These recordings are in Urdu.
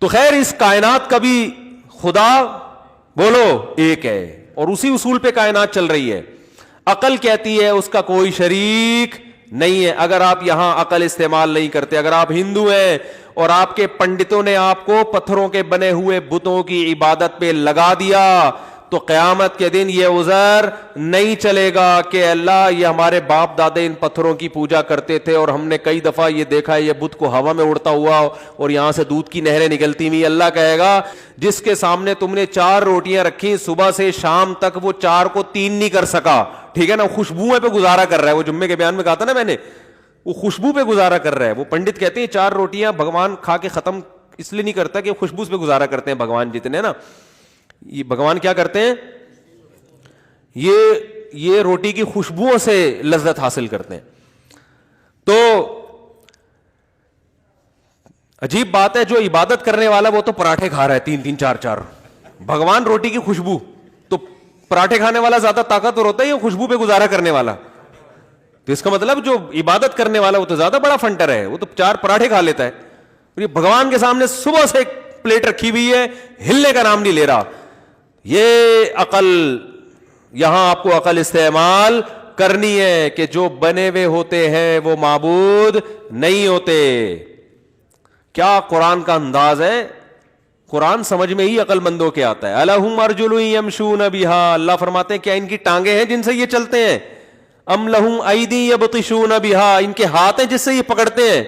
تو خیر اس کائنات کا بھی خدا بولو ایک ہے، اور اسی اصول پہ کائنات چل رہی ہے. عقل کہتی ہے اس کا کوئی شریک نہیں ہے. اگر آپ یہاں عقل استعمال نہیں کرتے، اگر آپ ہندو ہیں اور آپ کے پنڈتوں نے آپ کو پتھروں کے بنے ہوئے بتوں کی عبادت پہ لگا دیا، تو قیامت کے دن یہ عذر نہیں چلے گا کہ اللہ یہ ہمارے باپ دادے ان پتھروں کی پوجا کرتے تھے اور ہم نے کئی دفعہ یہ دیکھا یہ بت کو ہوا میں اڑتا ہوا اور یہاں سے دودھ کی نہریں نکلتی ہوئی. اللہ کہے گا جس کے سامنے تم نے 4 روٹیاں رکھی صبح سے شام تک، وہ 4 کو 3 نہیں کر سکا، ٹھیک ہے نا، خوشبو پہ گزارا کر رہا ہے. وہ جمعے کے بیان میں کہا تھا نا میں نے، وہ خوشبو پہ گزارا کر رہا ہے. وہ پنڈت کہتے ہیں 4 روٹیاں بھگوان کھا کے ختم اس لیے نہیں کرتا کہ خوشبو پہ گزارا کرتے ہیں بھگوان جتنے نا. یہ بھگوان کیا کرتے ہیں، یہ روٹی کی خوشبوؤں سے لذت حاصل کرتے ہیں. تو عجیب بات ہے، جو عبادت کرنے والا وہ تو پراٹھے کھا رہا ہے 3-3 4-4، بھگوان روٹی کی خوشبو. تو پراٹھے کھانے والا زیادہ طاقتور ہوتا ہے یا خوشبو پہ گزارا کرنے والا؟ تو اس کا مطلب جو عبادت کرنے والا وہ تو زیادہ بڑا فنٹر ہے، وہ تو 4 پراٹھے کھا لیتا ہے. یہ بھگوان کے سامنے صبح سے ایک پلیٹ رکھی ہوئی ہے، ہلنے کا نام نہیں لے رہا. یہ عقل، یہاں آپ کو عقل استعمال کرنی ہے کہ جو بنے ہوئے ہوتے ہیں وہ معبود نہیں ہوتے. کیا قرآن کا انداز ہے، قرآن سمجھ میں ہی عقل مندوں کے آتا ہے. الہم ارجل یمشون بہا، اللہ فرماتے ہیں کیا ان کی ٹانگیں ہیں جن سے یہ چلتے ہیں؟ ام لہم ایدی یبطشون بہا، ان کے ہاتھ ہیں جس سے یہ پکڑتے ہیں.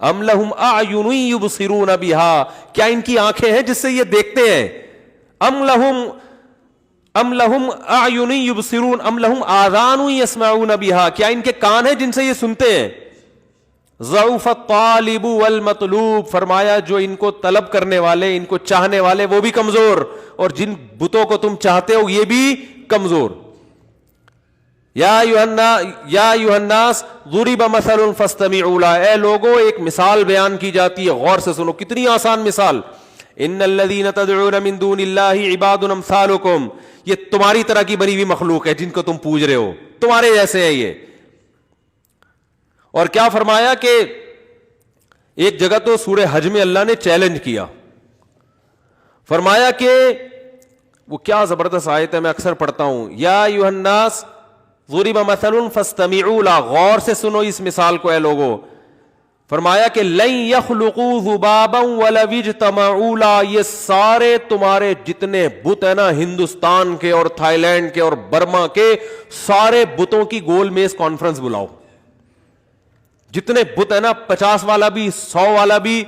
ام لہم اعین یبصرون بہا، کیا ان کی آنکھیں ہیں جس سے یہ دیکھتے ہیں؟ ام لہم اعین یبصرون ام لہم آذان یسمعون بہا، کیا ان کے کان ہیں جن سے یہ سنتے ہیں؟ ضعف الطالب والمطلوب، فرمایا جو ان کو طلب کرنے والے، ان کو چاہنے والے وہ بھی کمزور، اور جن بتوں کو تم چاہتے ہو یہ بھی کمزور. یا ایھا الناس ضرب مثل فاستمعوا له، اے لوگوں ایک مثال بیان کی جاتی ہے، غور سے سنو. کتنی آسان مثال. ان الذین تدعون من دون اللہ عباد امثالکم، یہ تمہاری طرح کی بنی ہوئی مخلوق ہے جن کو تم پوج رہے ہو، تمہارے جیسے ہیں یہ. اور کیا فرمایا کہ ایک جگہ تو سورہ حج میں اللہ نے چیلنج کیا، فرمایا کہ وہ کیا زبردست آیت ہے، میں اکثر پڑھتا ہوں، یا ایھا الناس ضرب مثل فاستمعوا له، غور سے سنو اس مثال کو اے لوگو. فرمایا کہ لن يخلقوا ذبابا ولو اجتمعوا له، یہ سارے تمہارے جتنے بت ہیں نا ہندوستان کے اور تھائی لینڈ کے اور برما کے، سارے بتوں کی گول میز کانفرنس بلاؤ. جتنے بت ہیں نا 50 والا بھی، 100 والا بھی،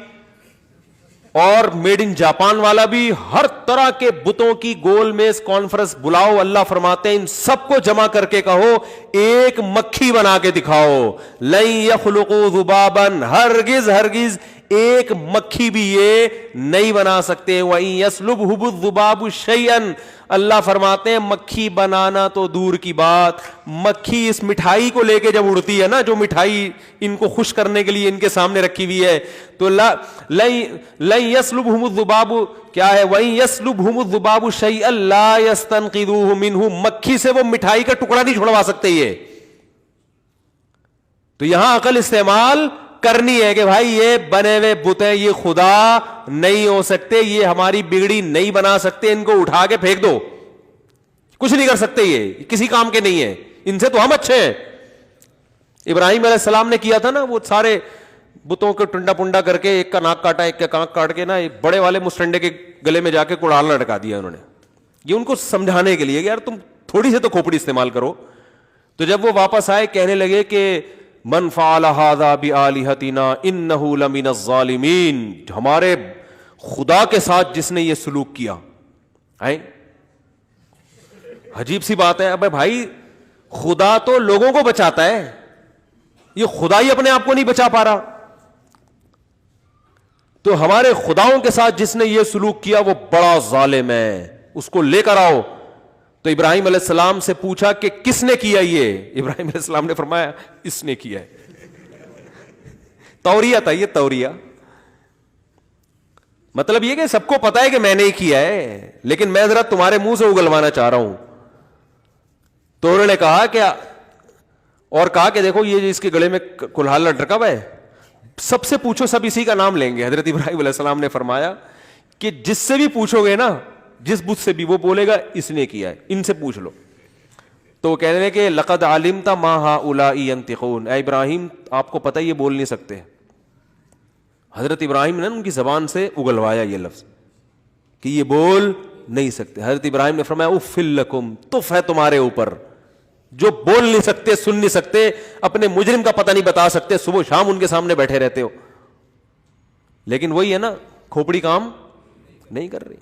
اور میڈ ان جاپان والا بھی، ہر طرح کے بتوں کی گول میز کانفرنس بلاؤ. اللہ فرماتے ہیں ان سب کو جمع کر کے کہو ایک مکھی بنا کے دکھاؤ. لن یخلقوا ذبابا، ہرگز ہرگز ایک مکھی بھی یہ نہیں بنا سکتے. وَإِن يَسْلُبْهُ الذُّبَابُ شَيْئًا، اللہ فرماتے ہیں مکھی بنانا تو دور کی بات، مکھی اس مٹھائی کو لے کے جب اڑتی ہے نا، جو مٹھائی ان کو خوش کرنے کے لیے ان کے سامنے رکھی ہوئی ہے، تو لَن يَسْلُبْهُمُ الذُّبَابُ کیا ہے، وَإِن يَسْلُبْهُمُ الذُّبَابُ شَيْئًا لَا يَسْتَنقِذُوهُ مِنْهُ، مکھی سے وہ مٹھائی کا ٹکڑا نہیں چھڑوا سکتے یہ. تو یہاں عقل استعمال کرنی ہے کہ بھائی یہ بنے ہوئے بت ہیں، یہ خدا نہیں ہو سکتے، یہ ہماری بگڑی نہیں بنا سکتے، ان کو اٹھا کے پھینک دو، کچھ نہیں کر سکتے، یہ کسی کام کے نہیں ہیں، ان سے تو ہم اچھے ہیں. ابراہیم علیہ السلام نے کیا تھا نا، وہ سارے بتوں کو ٹنڈا پنڈا کر کے ایک کا ناک کاٹا، ایک کا کانک کاٹ کے نا ایک بڑے والے مسٹنڈے کے گلے میں جا کے کڑال لٹکا دیا انہوں نے. یہ ان کو سمجھانے کے لیے کہ یار تم تھوڑی سی تو کھوپڑی استعمال کرو. تو جب وہ واپس آئے کہنے لگے کہ من فعل ھذا بآلہتنا انہ لمن الظالمین، ہمارے خدا کے ساتھ جس نے یہ سلوک کیا. عجیب سی بات ہے. ابے بھائی خدا تو لوگوں کو بچاتا ہے، یہ خدا ہی اپنے آپ کو نہیں بچا پا رہا. تو ہمارے خداؤں کے ساتھ جس نے یہ سلوک کیا وہ بڑا ظالم ہے، اس کو لے کر آؤ. تو ابراہیم علیہ السلام سے پوچھا کہ کس نے کیا یہ؟ ابراہیم علیہ السلام نے فرمایا اس نے کیا ہے. توریہ تھا یہ، توریہ مطلب یہ کہ سب کو پتا ہے کہ میں نے ہی کیا ہے، لیکن میں ذرا تمہارے منہ سے اگلوانا چاہ رہا ہوں. تو انہوں نے کہا کہ اور کہا کہ دیکھو یہ اس کے گلے میں کلہال لٹکا ہوا ہے، سب سے پوچھو سب اسی کا نام لیں گے. حضرت ابراہیم علیہ السلام نے فرمایا کہ جس سے بھی پوچھو گے نا, جس بت سے بھی, وہ بولے گا اس نے کیا ہے, ان سے پوچھ لو. تو وہ کہنے کہ لقد علمت ما هؤلاء ينطقون, اے ابراہیم آپ کو پتہ یہ بول نہیں سکتے. حضرت ابراہیم نے ان کی زبان سے اگلوایا یہ لفظ کہ یہ بول نہیں سکتے. حضرت ابراہیم نے فرمایا اف لکم, تف ہے تمہارے اوپر, جو بول نہیں سکتے, سن نہیں سکتے, اپنے مجرم کا پتہ نہیں بتا سکتے, صبح شام ان کے سامنے بیٹھے رہتے ہو. لیکن وہی ہے نا, کھوپڑی کام نہیں کر رہی.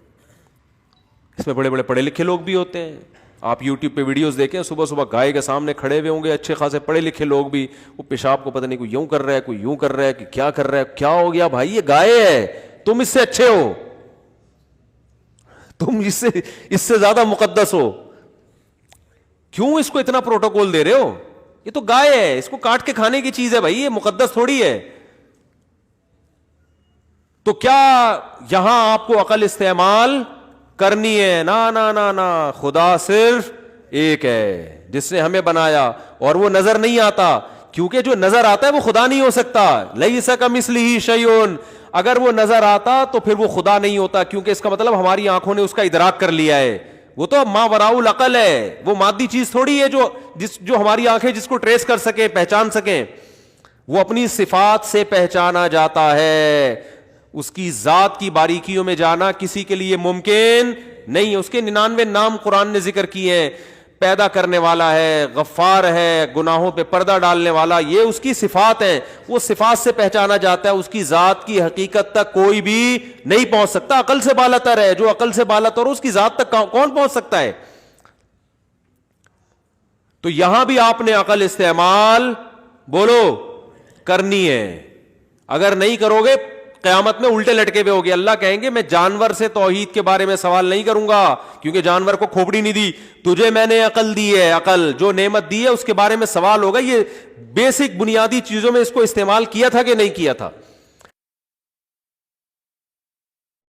اس میں بڑے بڑے پڑھے لکھے لوگ بھی ہوتے ہیں. آپ یوٹیوب پہ ویڈیوز دیکھیں, صبح صبح گائے کے سامنے کھڑے ہوئے ہوں گے اچھے خاصے پڑھے لکھے لوگ بھی, وہ پیشاب کو پتہ نہیں کوئی یوں کر رہا ہے, کوئی یوں کر رہا ہے, کہ کیا کر رہا ہے, کیا ہو گیا بھائی, یہ گائے ہے, تم اس سے اچھے ہو, تم اس سے زیادہ مقدس ہو, کیوں اس کو اتنا پروٹوکول دے رہے ہو, یہ تو گائے ہے, اس کو کاٹ کے کھانے کی چیز ہے بھائی, یہ مقدس تھوڑی ہے. تو کیا یہاں آپ کو عقل استعمال کرنی ہے؟ نا نا نا نا, خدا صرف ایک ہے جس نے ہمیں بنایا, اور وہ نظر نہیں آتا, کیونکہ جو نظر آتا ہے وہ خدا نہیں ہو سکتا. لیس کمثلہ شیء, اگر وہ نظر آتا تو پھر وہ خدا نہیں ہوتا, کیونکہ اس کا مطلب ہماری آنکھوں نے اس کا ادراک کر لیا ہے. وہ تو ما وراء العقل ہے, وہ مادی چیز تھوڑی ہے جو ہماری آنکھیں جس کو ٹریس کر سکیں, پہچان سکیں. وہ اپنی صفات سے پہچانا جاتا ہے, اس کی ذات کی باریکیوں میں جانا کسی کے لیے ممکن نہیں. اس کے 99 نام قرآن نے ذکر کیے ہیں, پیدا کرنے والا ہے, غفار ہے, گناہوں پہ پردہ ڈالنے والا, یہ اس کی صفات ہیں. وہ صفات سے پہچانا جاتا ہے, اس کی ذات کی حقیقت تک کوئی بھی نہیں پہنچ سکتا. عقل سے بالاتر ہے, جو عقل سے بالاتر اس کی ذات تک کون پہنچ سکتا ہے؟ تو یہاں بھی آپ نے عقل استعمال بولو کرنی ہے. اگر نہیں کرو گے قیامت میں الٹے لٹکے ہوئے ہوگے. اللہ کہیں گے میں جانور سے توحید کے بارے میں سوال نہیں کروں گا, کیونکہ جانور کو کھوپڑی نہیں دی, تجھے میں نے عقل دی ہے, عقل جو نعمت دی ہے اس کے بارے میں سوال ہوگا. یہ بیسک بنیادی چیزوں میں اس کو استعمال کیا تھا کہ نہیں کیا تھا؟